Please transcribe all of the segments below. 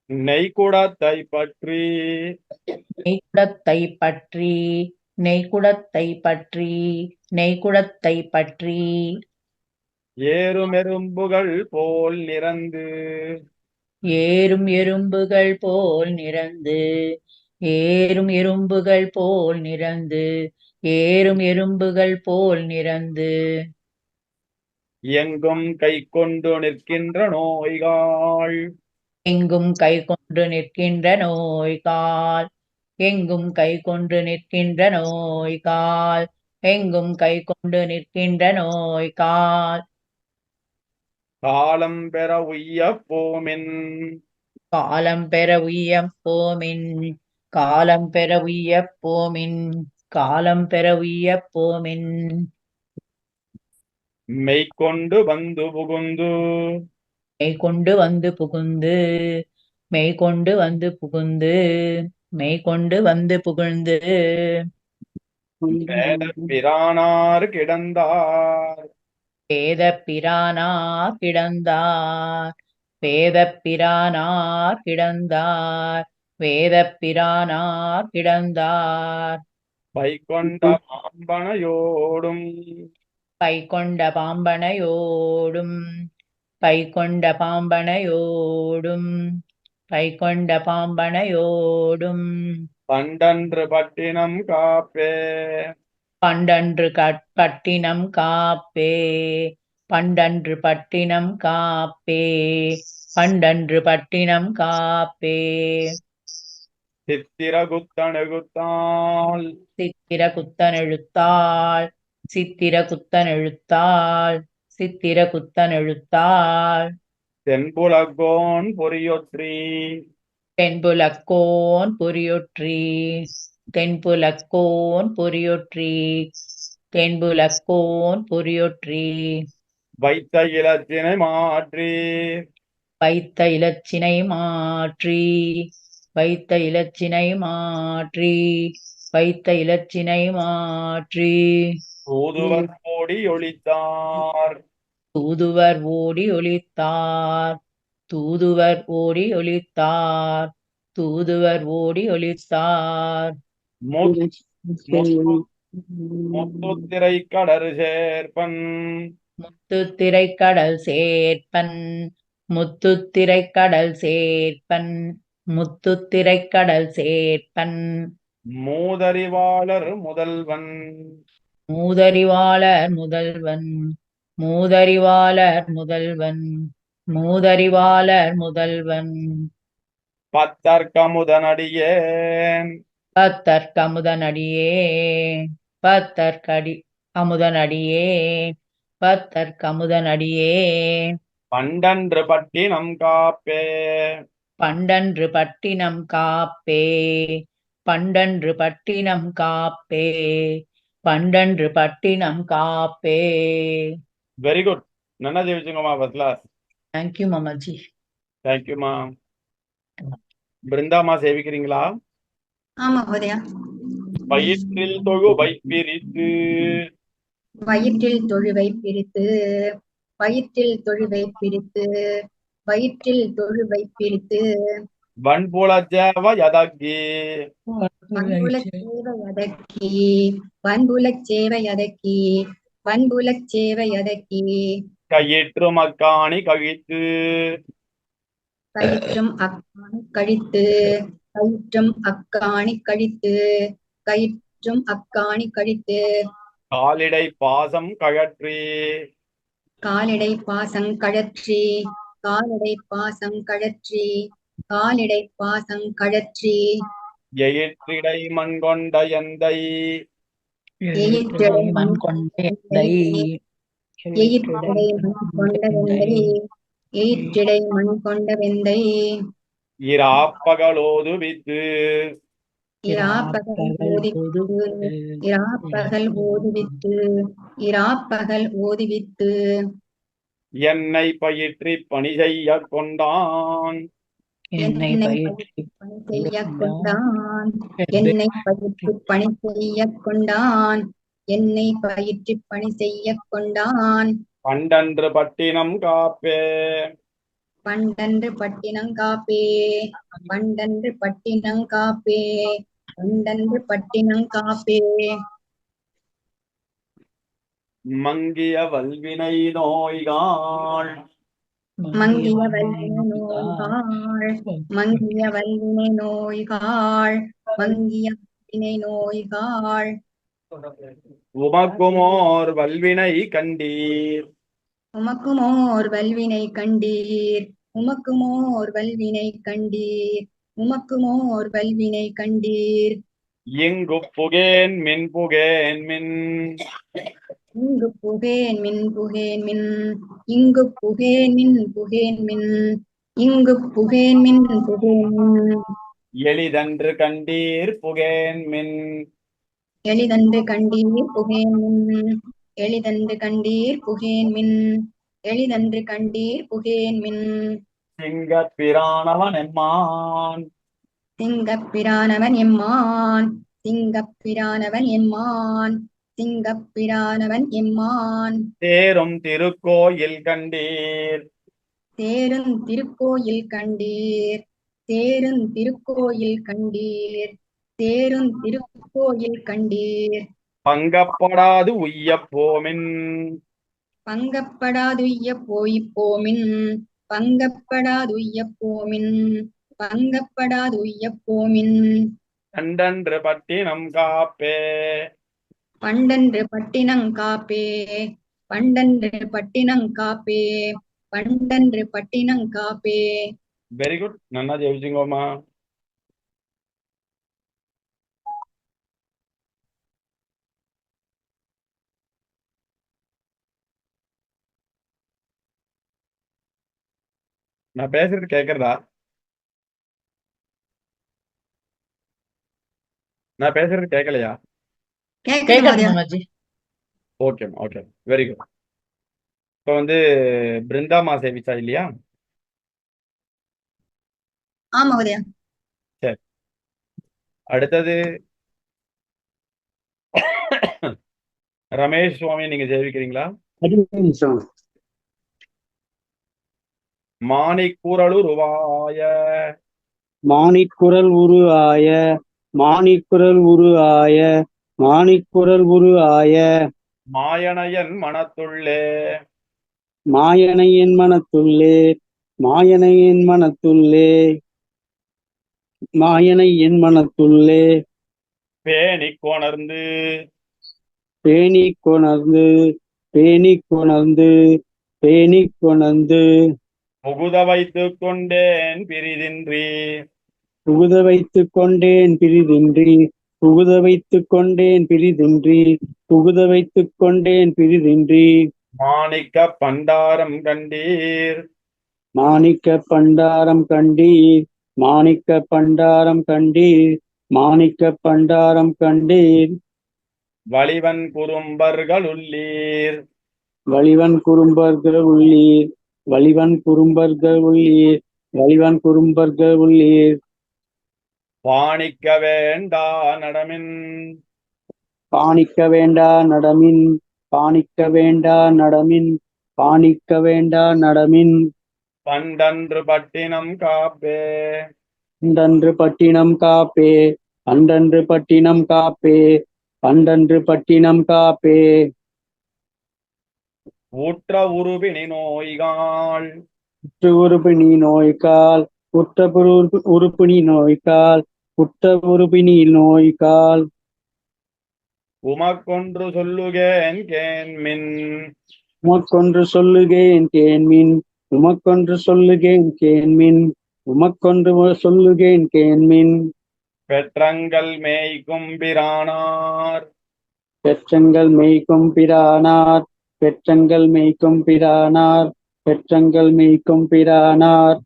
நெய்குடத்தை பற்றி நெய்க்குடத்தை பற்றி நெய்க்குடத்தை பற்றி நெய்க்குடத்தை பற்றி ஏறுமெரும்புகள் போல் நிறந்து ஏறும் எறும்புகள் போல் நிறந்து ஏறும் எறும்புகள் போல் நிறந்து ஏறும் எறும்புகள் போல் நிறந்து எங்கும் கை கொண்டு நிற்கின்ற நோய்கள் எங்கும் கை கொண்டு நிற்கின்ற நோய்கால் எங்கும் கை கொண்டு நிற்கின்ற நோய்கால் எங்கும் கை கொண்டு நிற்கின்ற நோய்கால் காலம் பெற உய்ய போமின் காலம் பெற உய்யப் போமின் காலம் பெற உய்யப் போமின் காலம் பெற உய்யப் போமின் மெய்கொண்டு வந்து புகுந்து மெய் கொண்டு வந்து புகுந்து மெய் கொண்டு வந்து புகுந்து மெய் கொண்டு வந்து புகுந்து வேத பிரானார் கிடந்தார் பேத பிரானார் கிடந்தார் பேத பிரானார் கிடந்தார் வேத பிரானார் கிடந்தார் பைகொண்ட பாம்பனையோடும் பை கொண்ட பாம்பனையோடும் பை கொண்ட பாம்பனையோடும் பை கொண்ட பாம்பனையோடும் பண்டன்று பட்டினம் காப்பே பண்டன்று பட்டினம் காப்பே பண்டன்று பட்டினம் காப்பே பண்டன்று பட்டினம் காப்பே சித்திரகுத்தணுகுத்தால் சித்திர குத்தனெழுத்தாள் சித்திர குத்தனெழுத்தாள் சித்திர குத்தனெழுத்தாள் தென்புலகோன் பொறியொற்றி தென்புலக்கோன் பொறியொற்றி தென்புலக்கோன் பொறியொற்றி தென்புலக்கோன் பொறியொற்றி வைத்த இலச்சினை மாற்றி வைத்த இலச்சினை மாற்றி வைத்த இலச்சினை மாற்றி வைத்த இலச்சினை மாற்றி தூதுவர் ஓடி ஒளித்தார் தூதுவர் ஓடி ஒளித்தார் தூதுவர் ஓடி ஒளித்தார் தூதுவர் ஓடி ஒளித்தார் முத்துத்திரை கடறு சேர்ப்பன் முத்துத்திரைக்கடல் சேர்ப்பன் முத்துத்திரைக்கடல் சேர்ப்பன் முத்துத்திரைக்கடல் சேர்ப்பன் மூதறிவாளர் முதல்வன் மூதறிவாளர் முதல்வன் மூதறிவாளர் முதல்வன் மூதறிவாளர் முதல்வன் பத்தர்க்கமுதனடியேன் பத்தர்க்கமுதனடியே பத்தர்க்கடி அமுதனடியே பத்தர்க்கமுதனடியே பண்டன்று பட்டினம் காப்பே பண்டன்று பட்டினம் காப்பே பண்டன்று பட்டினம் காப்பே பண்டன்று பட்டினம் காப்பே. Very good. நல்லா ஜெயிச்சுங்கம்மா ஃபர்ஸ்ட் கிளாஸ். தேங்க்யூ மாமாஜி. தேங்க்யூமா. பிருந்தாமா சேவிக்கிறீங்களா? ஆமா ஹோதயா. வயிற்றில் தொழுவை பிரித்து வயிற்றில் தொழுவை பிரித்து வயிற்றில் தொழுவை பிரித்து வயிற்றில் தொழுவை பிரித்து வன்புலச் சேவையதக்கி வன்புலச் சேவையதக்கி வன்புலச் சேவையதக்கி வன்புலச் சேவையதக்கி கயிற்றும் அக்காணி கழித்து கயிற்றும் அக்காணி கழித்து கயிற்றும் அக்காணி கழித்து கயிற்றும் அக்காணி கழித்து காலிடை பாசம் கழற்றி காலிடை பாசம் கழற்றி காலிடை பாசம் கழற்றி காலிடை பாசம் கழற்றி எயிற்றிடை மண் கொண்ட எந்தை எயிற்றிடை மண் கொண்ட எந்தை எயிற்றிடை மண் கொண்ட வெந்தை எயிற்றிடை மண் கொண்ட வெந்தை இராப்பகலோது வித்து இராப்பகல் ஓதுவித்து இராப்பகல் ஓதுவித்து இராப்பகல் ஓதுவித்து என்னை பயிற்றி பணி செய்ய கொண்டான் என்னை பயிற்சி பணி செய்ய கொண்டான் என்னை பயிற்சி பணி செய்ய கொண்டான் என்னை பயிற்சி பணி செய்ய கொண்டான் பண்டன்று பட்டினம் காப்பே பண்டன்று பட்டினங்காப்பே பண்டன்று பட்டினங்காப்பே பண்டன்று பட்டினங்காப்பே மங்கிய வல்வினை நோய்காள் மங்கிய வல்வினை நோய்காள் மங்கிய வல்வினை நோய்காள் மங்கிய வல்வினை நோய்காள் உமக்குமோர் வல்வினை கண்டீர் உமக்குமோர் வல்வினை கண்டீர் உமக்குமோர் வல்வினை கண்டீர் உமக்குமோர் வல்வினை கண்டீர் இங்கு புகேன் மின் புகேன் மின் இங்கு புகேன் மின் புகேன் மின் இங்கு புகேன் மின் புகேன் மின் இங்கு புகேன் மின் புகேன் மின் எளிதன்று கண்டீர் புகேன் மின் எளிதன்று கண்டீர் புகேன் மின் எளிதன்று கண்டீர் புகேன் மின் எளிதன்று கண்டீர் புகேன் மின் சிங்கப் பிரானவன் எம்மான் சிங்கப்பிரானவன் எம்மான் சிங்கப்பிரானவன் எம்மான் சிங்கப்பிரானவன் எம்மான் தேரும் திருக்கோயில் கண்டீர் தேரும் திருக்கோயில் கண்டீர் தேரும் திருக்கோயில் கண்டீர் தேரும் திருக்கோயில் கண்டீர் பங்கப்படாது உய்யப் போமின் பங்கப்படாதுய்ய போமின் பங்கப்படாதுய்ய போமின் பங்கப்படாதுய்ய போமின் கண்டன்று பட்டினம் காப்பே பண்டன்று பட்டினங்காப்பே பண்டன்று பட்டினங்காப்பே பண்டன்று பட்டினங்காப்பே வெரி குட் நன்னா ஜெயிச்சிங்கோமா நான் பேசுறது கேக்குறதா நான் பேசுறது கேட்கலையா கேக்குது மாமாஜி. ஓகேம்மா ஓகே வெரி குட் இப்போ வந்து பிருந்தாமா சேவிச்சா இல்லையா ஆமா உதயா சரி அடுத்தது ரமேஷ் சுவாமி நீங்க சேவிக்கிறீங்களா மாணிக்கூரலூர் உவாய மாணிக்குரல் உரு ஆய மாணிக்குரல் உரு ஆய மாணிக்குரல் உரு ஆய மாயனையன் மனத்துள்ளே மாயனை என் மனத்துள்ளே மாயனை என் மனத்துள்ளே மாயனை என் மனத்துள்ளே பேணி கொணர்ந்து பேணி கொணர்ந்து பேணி கொணர்ந்து பேணி கொணர்ந்து புகுத வைத்துக் கொண்டேன் பிரிதின்றி புகுத வைத்துக் கொண்டேன் பிரிதின்றி புகுத வைத்துக் கொண்டேன் பிரிதின்றி புகுத வைத்துக் கொண்டேன் பிரிதின்றி மாணிக்க பண்டாரம் கண்டீர் மாணிக்க பண்டாரம் கண்டீர் மாணிக்க பண்டாரம் கண்டீர் மாணிக்க பண்டாரம் கண்டீர் வலிவன் குறும்பர்கள் உள்ளீர் வலிவன் குறும்பர்கள் உள்ளீர் வலிவன் குறும்பர்கள் உள்ளீர் வலிவன் குறும்பர்கள் உள்ளீர் பாணிக்க வேண்டா நடமின் பாணிக்க வேண்டா நடமின் பாணிக்க வேண்டா நடமின் பாணிக்க வேண்டா நடமின் பண்டன்று பட்டினம் காப்பே அன்றன்று பட்டினம் காப்பே அன்றன்று பட்டினம் காப்பே அன்றன்று பட்டினம் காப்பே ஊற்ற உருவினி நோய்காள் உற்ற உறுப்பினி நோய்கால் உற்ற உறுப்பினி நோய்கால் உற்ற உறுப்பினி நோய்கால் உமக்கொன்று சொல்லுகேன் கேன்மின் உமக்கொன்று சொல்லுகேன் கேன்மின் உமக்கொன்று சொல்லுகேன் கேன்மின் உமக்கொன்று சொல்லுகேன் கேன்மின் பெற்றங்கள் மேய்க்கும் பிரானார் பெற்றங்கள் மேய்க்கும் பிரானார் பெற்றங்கள் மேய்க்கும் பிரானார் பெற்றங்கள் மேய்க்கும் பிரானார்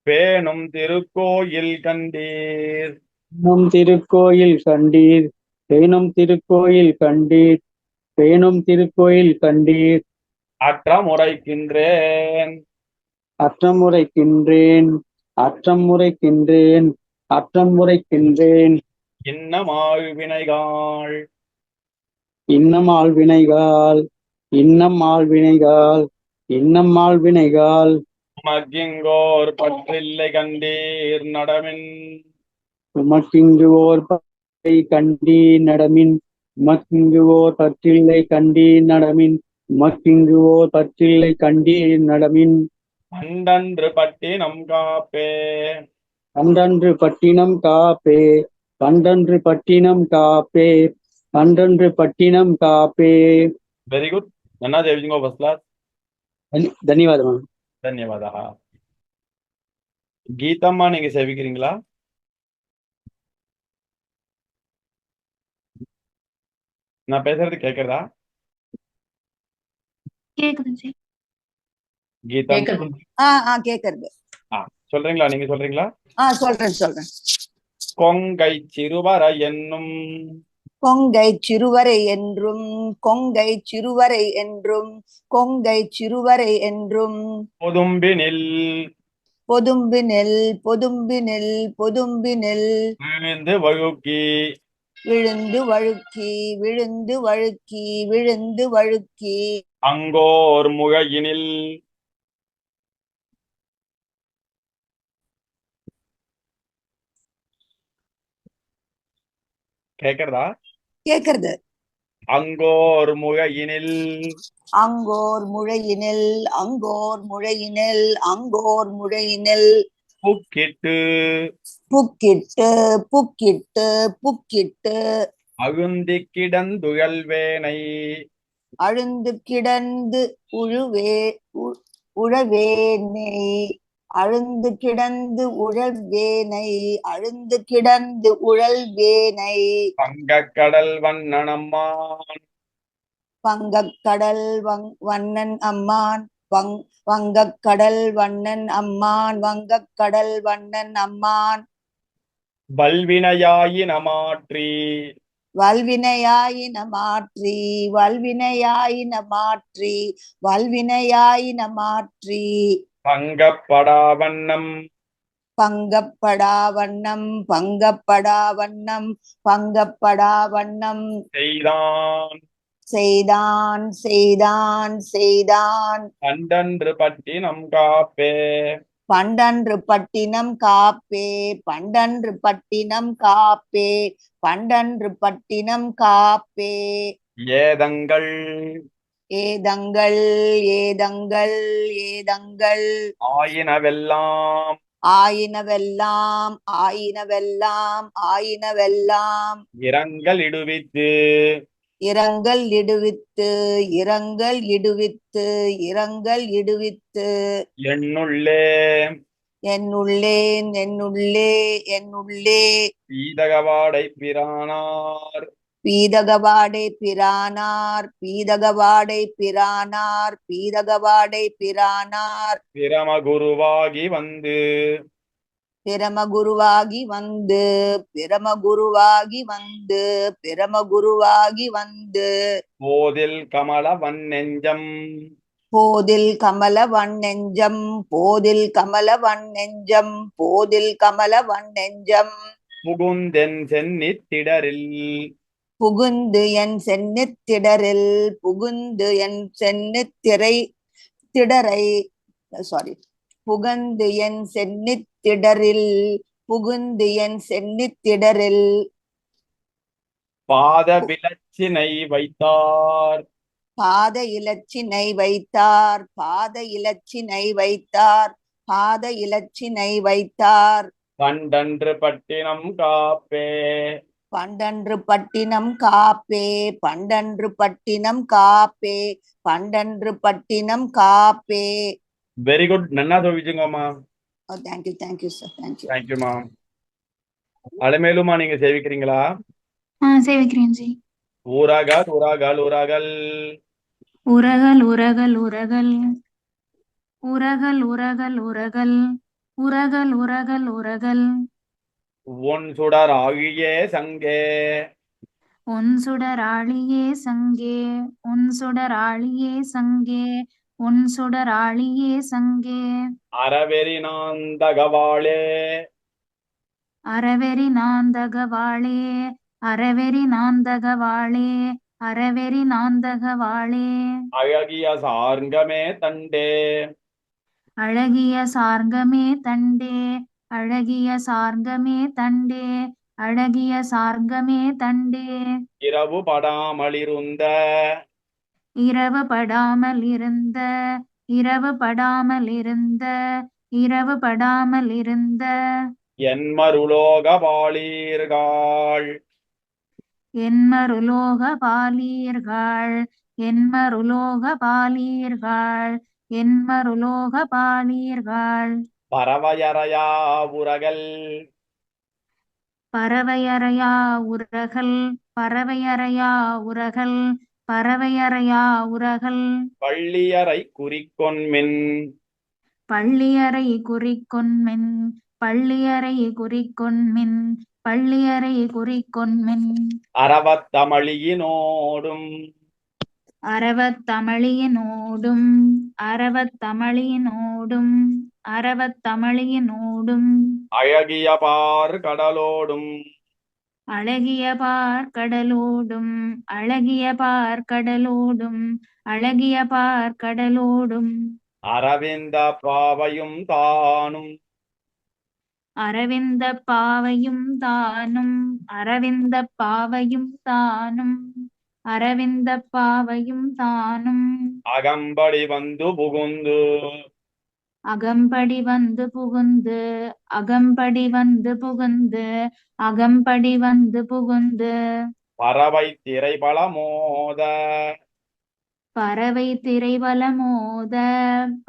பேணும் திருக்கோயில் கண்டீர் பேணும் திருக்கோயில் கண்டீர் பேணும் திருக்கோயில் கண்டீர் பேணும் திருக்கோயில் கண்டீர் அற்றம் உரைக்கின்றேன் அற்றம் உரைக்கின்றேன் அற்றம் உரைக்கின்றேன் அற்றம் உரைக்கின்றேன் இன்னமாள் வினைகாள் இன்னம் ஆழ்வினைகால் இன்னம் ஆழ்வினைகால் இன்னம் ஆழ்வினைகால் மக்கிங்கோர் பற்றில்லை கண்டீர் நடமின் உமக்கிங்கு ஓர் பற்றை கண்டீ நடமின் உமக்கிங்கு ஓர் பற்றில்லை கண்டீ நடமின் உமக்கிங்கு ஓர் பற்றில்லை கண்டீ நடமின் பண்டன்று பட்டினம் காப்பே பண்டன்று பட்டினம் காப்பே பண்டன்று பட்டினம் காப்பே பண்டன்று பட்டினம் காப்பே. Very good. நன்னா ஜெயிச்சிங்கோ ஃபர்ஸ்ட் கிளாஸ். ಧನ್ಯವಾದ. ಧನ್ಯವಾದ. கீதம்மா நீங்க சேவிக்கிறீங்களா? நான் பேசுறது கேக்குறதா? கேக்குது ஜி. கீதம் கேக்குது. கேக்குறது. சொல்றீங்களா? நீங்க சொல்றீங்களா? சொல்றேன். கொங்கை சிறுவரை என்னும் கொங்கை சிறுவரை என்றும் கொங்கை சிறுவரை என்றும் கொங்கை சிறுவரை என்றும் பொதும்பினில் பொதும்பினில் பொதும்பினில் பொதும்பினில் விழுந்து வழுக்கி விழுந்து வழுக்கி விழுந்து வழுக்கி விழுந்து வழுக்கி அங்கோர் முகையினில் கேக்குறதா? கேக்குறது. அங்கோர் முகையினில் அங்கோர் முழையினில் அங்கோர் முழையினில் அங்கோர் முழையினில் புக்கிட்டு புக்கிட்டு புக்கிட்டு புக்கிட்டு அழுந்தி கிடந்துழல்வேனை அழுந்து கிடந்து உழவேனை அழுந்து கிடந்து உழல்வேனை அழுந்து கிடந்து உழல்வேனை பங்கக்கடல் வண்ணனம்மான் வங்கக்கடல் வண்ணன் அம்மான் வங்கக்கடல் வண்ணன் அம்மான் வங்கக்கடல் வண்ணன் அம்மான் வல்வினையாயின மாற்றி வல்வினையாயின மாற்றி வல்வினையாயின மாற்றி வல்வினையாயின மாற்றி பங்கப்படாவண்ணம் பங்கப்படாவண்ணம் பங்கப்படாவண்ணம் பங்கப்படாவண்ணம் செய்தான் செய்தான் செய்தான் செய்தான் பண்டன்று பட்டினம் காப்பே பண்டன்று பட்டினம் காப்பே பண்டன்று பட்டினம் காப்பே பண்டன்று பட்டினம் காப்பே ஏதங்கள் ஏதங்கள் ஏதங்கள் ஏதங்கள் ஆயினவெல்லாம் ஆயினவெல்லாம் ஆயினவெல்லாம் ஆயினவெல்லாம் இரங்கல் இடுவித்து இரங்கல் இடுவித்து இரங்கல் இடுவித்து இரங்கல் இடுவித்து என்னுள்ளே என்னுள்ளேன் என்னுள்ளே என்னுள்ளே பீதகவாடை பிரானார் பீதகவாடை பிரானார் பீதகவாடை பிரானார் பீதகவாடை பிரானார் பிரமகுருவாகி வந்து பிரமகுருவாகி வந்து பிரமகுருவாகி வந்து பிரமகுருவாகி வந்து போதில் கமல வன்னெஞ்சம் போதில் கமல வண்ணெஞ்சம் போதில் கமல வண்ணெஞ்சம் போதில் கமல வண்ணெஞ்சம் புகுந்தென் சென்னித்திடரில் புகுந்து என் சென்னித்திடரில் புகுந்து என் சென்னித்திரை திடரை சாரி புகுந்து என் சென்னித்திடரில் புகுந்து என் சென்னித்திடரில் பாத விலச்சினை வைத்தார் பாத இலச்சினை வைத்தார் பாத இலச்சினை வைத்தார் பாத இலச்சினை வைத்தார் பண்டன்று பட்டினம் காப்பே பண்டன்று பட்டினம் காப்பே பண்டன்று பட்டினம் காப்பே பண்டன்று பட்டினம் காப்பே. Very good. நன்னா சொல்லிச்சுங்கம்மா. Thank you sir. தேங்க்யூமா. அலமேலுமா நீங்க சேவிக்கிறீங்களா? சேவிக்கிறேன் ஜி. ஊராகல் ஊராகல் ஊராகல் உரகல் உரகல் உரகல் உரகல் உரகல் உரகல் உரகல் உரகல் உரகல் ஒன் சுடர் ஆகியே சங்கே உன் சுடராளியே சங்கே உன் சுடராளியே சங்கே உன் சுடராளியே சங்கே அறவெறி நாந்தகவாளே அறவெறி நாந்தகவாளே அறவெறி நாந்தகவாளே அறவெறி நாந்தகவாளே அழகிய சார்ங்கமே தண்டே அழகிய சார்ங்கமே தண்டே அழகிய சார்ங்கமே தண்டே அழகிய சார்ங்கமே தண்டே இரவு படாமலிருந்த இரவு படாமல் இருந்த இரவு படாமல் இருந்த இரவு படாமல் இருந்த என்மருலோக பாலீர்கள் என்மருலோக பாலீர்கள் என்மருலோக பாலீர்கள் என்மருலோக பாலீர்கள் பறவையறையா உரகல் பறவையறையா உரகல் பறவையறையா உரகல் பறவையறையா உரகல் பள்ளியறை குறிக்கொன்மின் பள்ளியறை குறிக்கொன்மின் பள்ளியறை குறிக்கொன்மின் பள்ளியறை குறிக்கொன்மின் அறவத்தமளியினோடும் அரவத்தமிழியனோடும் அரவத்தமிழியனோடும் அரவத்தமிழியனோடும் அழகிய பார் கடலோடும் அழகிய பார்க்கடலோடும் அழகிய பார்க்கடலோடும் அழகிய பார்க்கடலோடும் அரவிந்த பாவையும் தானும் அரவிந்த பாவையும் தானும் அரவிந்த பாவையும் தானும் அரவிந்த பாவையும் தானும் அகம்படி வந்து புகுந்து அகம்படி வந்து புகுந்து அகம்படி வந்து புகுந்து அகம்படி வந்து புகுந்து பறவை திரைபல மோத பறவை திரைபல மோத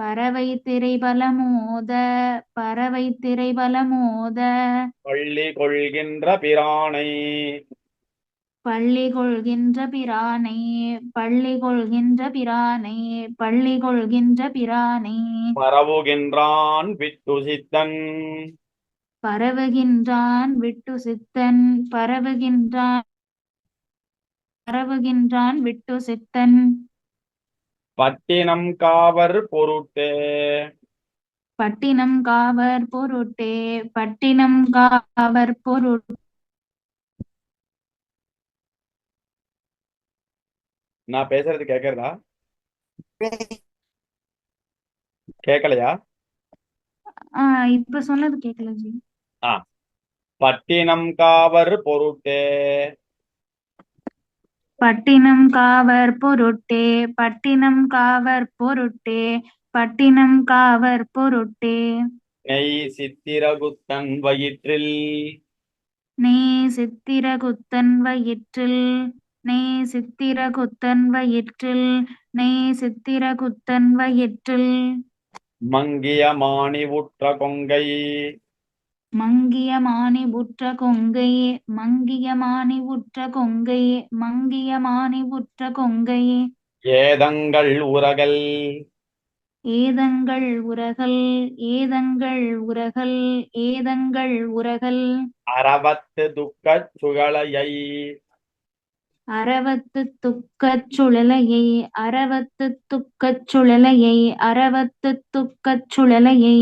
பறவை திரைபல மோத பறவை திரைபல மோத பள்ளி கொள்கின்ற பிரானை பள்ளி கொள்கின்ற பிரானை பள்ளி கொள்கின்ற பிரானை பள்ளி கொள்கின்ற பிரானை பரவுகின்றான் விட்டு சித்தன் பரவுகின்றான் விட்டு சித்தன் பரவுகின்றான் பரவுகின்றான் விட்டு சித்தன் பட்டினம் காவர் பொருட்டே பட்டினம் காவர் பொருட்டே பட்டினம் காவர் பொருட்டே நான் பேசுறது கேக்குறதா கேக்கலையா இப்ப சொன்னது கேட்கல ஜி. பட்டினம் காவர் பொருட்டே பட்டினம் காவர் பொருட்டே பட்டினம் காவர் பொருட்டே பட்டினம் காவர் பொருட்டே நெய் சித்திரகுத்தன் வயிற்றில் நீ சித்திரகுத்தன் வயிற்றில் நீ சித்திரகுத்தன் வயிற்றில் நீ சித்திரகுத்தன் வயிற்றில் மங்கிய மாணி உற்ற கொங்கை மங்கிய மானி உற்ற கொங்கை மங்கிய மானி உற்ற கொங்கை மங்கிய மானி உற்ற கொங்கை ஏதங்கள் உரகல் ஏதங்கள் உரகல் ஏதங்கள் உரகல் ஏதங்கள் உரகல் அறவத்து துக்கச் சுகலையை அரவத்து துக்கச் சுழலையை அரவத்து துக்கச் சுழலையை அரவத்து துக்கச் சுழலையை